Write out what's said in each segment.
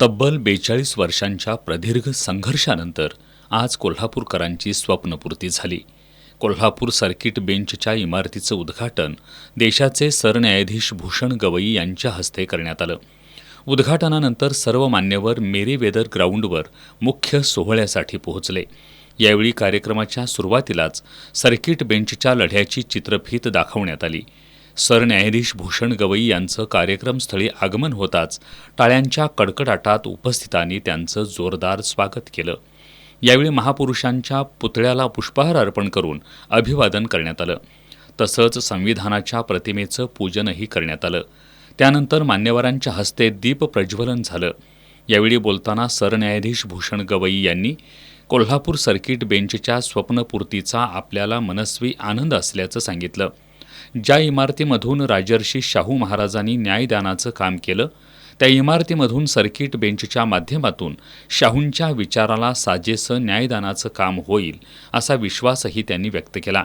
तब्बल 42 वर्षांच्या प्रदीर्घ संघर्षानंतर आज कोल्हापूरकरांची स्वप्नपूर्ती झाली. कोल्हापूर सर्किट बेंचच्या इमारतीचं उद्घाटन देशाचे सरन्यायाधीश भूषण गवई यांच्या हस्ते करण्यात आलं. उद्घाटनानंतर सर्व मान्यवर मेरीवेदर ग्राउंडवर मुख्य सोहळ्यासाठी पोहोचले. यावेळी कार्यक्रमाच्या सुरुवातीलाच सर्किट बेंचच्या लढ्याची चित्रफीत दाखवण्यात आली. सरन्यायाधीश भूषण गवई यांचं कार्यक्रमस्थळी आगमन होताच टाळ्यांच्या कडकडाटात उपस्थितांनी त्यांचं जोरदार स्वागत केलं. यावेळी महापुरुषांच्या पुतळ्याला पुष्पहार अर्पण करून अभिवादन करण्यात आलं. तसंच संविधानाच्या प्रतिमेचं पूजनही करण्यात आलं. त्यानंतर मान्यवरांच्या हस्ते दीप प्रज्वलन झालं. यावेळी बोलताना सरन्यायाधीश भूषण गवई यांनी कोल्हापूर सर्किट बेंचच्या स्वप्नपूर्तीचा आपल्याला मनस्वी आनंद असल्याचं सांगितलं. ज्या इमारतीमधून राजर्षी शाहू महाराजांनी न्यायदानाचं काम केलं त्या इमारतीमधून सर्किट बेंचच्या माध्यमातून शाहूंच्या विचाराला साजेसं न्यायदानाचं काम होईल असा विश्वासही त्यांनी व्यक्त केला.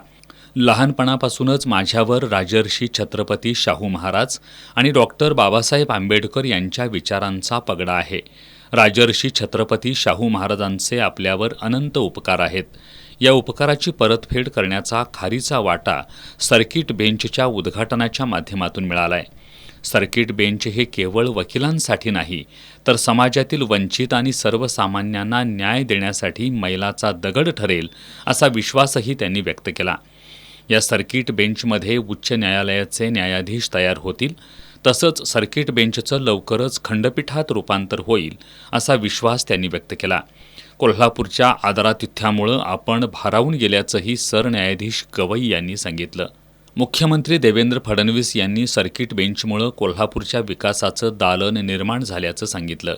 लहानपणापासूनच माझ्यावर राजर्षी छत्रपती शाहू महाराज आणि डॉक्टर बाबासाहेब आंबेडकर यांच्या विचारांचा पगडा आहे. राजर्षी छत्रपती शाहू महाराजांचे आपल्यावर अनंत उपकार आहेत. या उपकाराची परतफेड करण्याचा खारीचा वाटा सर्किट बेंचच्या उद्घाटनाच्या माध्यमातून मिळालाय. सर्किट बेंच हे केवळ वकिलांसाठी नाही तर समाजातील वंचित आणि सर्वसामान्यांना न्याय देण्यासाठी मैलाचा दगड ठरेल असा विश्वासही त्यांनी व्यक्त केला. या सर्किट बेंचमध्ये उच्च न्यायालयाचे न्यायाधीश तयार होतील. तसंच सर्किट बेंचचं लवकरच खंडपीठात रूपांतर होईल असा विश्वास त्यांनी व्यक्त केला. कोल्हापूरच्या आदरातिथ्यामुळं आपण भारावून गेल्याचंही सरन्यायाधीश गवई यांनी सांगितलं. मुख्यमंत्री देवेंद्र फडणवीस यांनी सर्किट बेंचमुळं कोल्हापूरच्या विकासाचं दालन निर्माण झाल्याचं सांगितलं.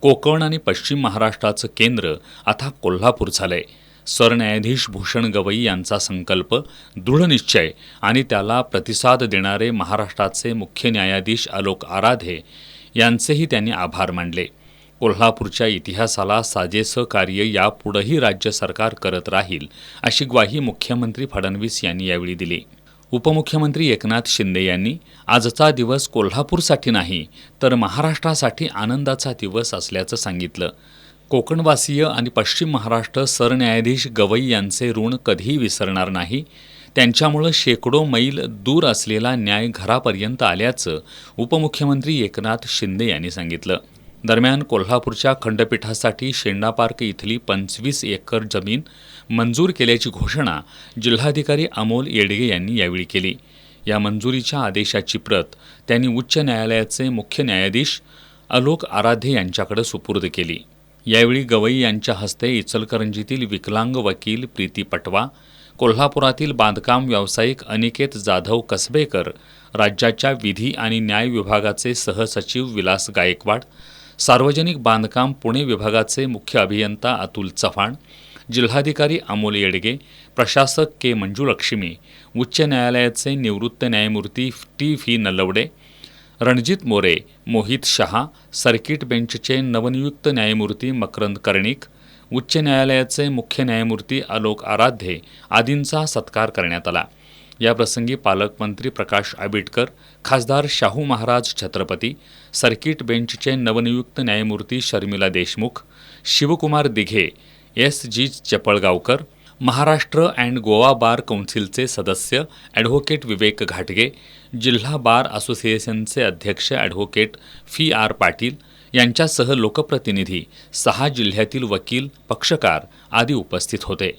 कोकण आणि पश्चिम महाराष्ट्राचं केंद्र आता कोल्हापूर झालंय. सरन्यायाधीश भूषण गवई यांचा संकल्प, दृढनिश्चय आणि त्याला प्रतिसाद देणारे महाराष्ट्राचे मुख्य न्यायाधीश आलोक आराधे यांचेही त्यांनी आभार मानले. कोल्हापूरच्या इतिहासाला साजेसं कार्य यापुढेही राज्य सरकार करत राहील अशी ग्वाही मुख्यमंत्री फडणवीस यांनी यावेळी दिली. उपमुख्यमंत्री एकनाथ शिंदे यांनी आजचा दिवस कोल्हापूरसाठी नाही तर महाराष्ट्रासाठी आनंदाचा दिवस असल्याचं सांगितलं. कोकणवासीय आणि पश्चिम महाराष्ट्र सरन्यायाधीश गवई यांचे ऋण कधीही विसरणार नाही. त्यांच्यामुळं शेकडो मैल दूर असलेला न्याय घरापर्यंत आल्याचं उपमुख्यमंत्री एकनाथ शिंदे यांनी सांगितलं. दरम्यान कोल्हापूरच्या खंडपीठासाठी शेंडा पार्क इथली 25 एकर जमीन मंजूर केल्याची घोषणा जिल्हाधिकारी अमोल येडगे यांनी यावेळी केली. या मंजुरीच्या आदेशाची प्रत त्यांनी उच्च न्यायालयाचे मुख्य न्यायाधीश आलोक आराधे यांच्याकडे सुपूर्द केली. यावेळी गवई यांच्या हस्ते इचलकरंजीतील विकलांग वकील प्रीती पटवा, कोल्हापुरातील बांधकाम व्यावसायिक अनिकेत जाधव कसबेकर, राज्याच्या विधी आणि न्याय विभागाचे सहसचिव विलास गायकवाड, सार्वजनिक बांधकाम पुणे विभागाचे मुख्य अभियंता अतुल चव्हाण, जिल्हाधिकारी अमोल येडगे, प्रशासक के मंजुलक्ष्मी, उच्च न्यायालयाचे निवृत्त न्यायमूर्ती टी.व्ही. नलवडे, रणजित मोरे, मोहित शहा, सर्किट बेंचचे नवनियुक्त न्यायमूर्ती मकरंद कर्णिक, उच्च न्यायालयाचे मुख्य न्यायमूर्ती आलोक आराधे आदींचा सत्कार करण्यात आला. याप्रसंगी पालकमंत्री प्रकाश आंबेडकर, खासदार शाहू महाराज छत्रपती, सर्किट बेंचचे नवनियुक्त न्यायमूर्ती शर्मिला देशमुख, शिवकुमार दिघे, एस.जी. चपळगावकर, महाराष्ट्र अँड गोवा बार कौन्सिलचे सदस्य ॲडव्होकेट विवेक घाटगे, जिल्हा बार असोसिएशनचे अध्यक्ष ॲडव्होकेट फी.आर. पाटील यांच्यासह लोकप्रतिनिधी, 6 जिल्ह्यातील वकील, पक्षकार आदी उपस्थित होते.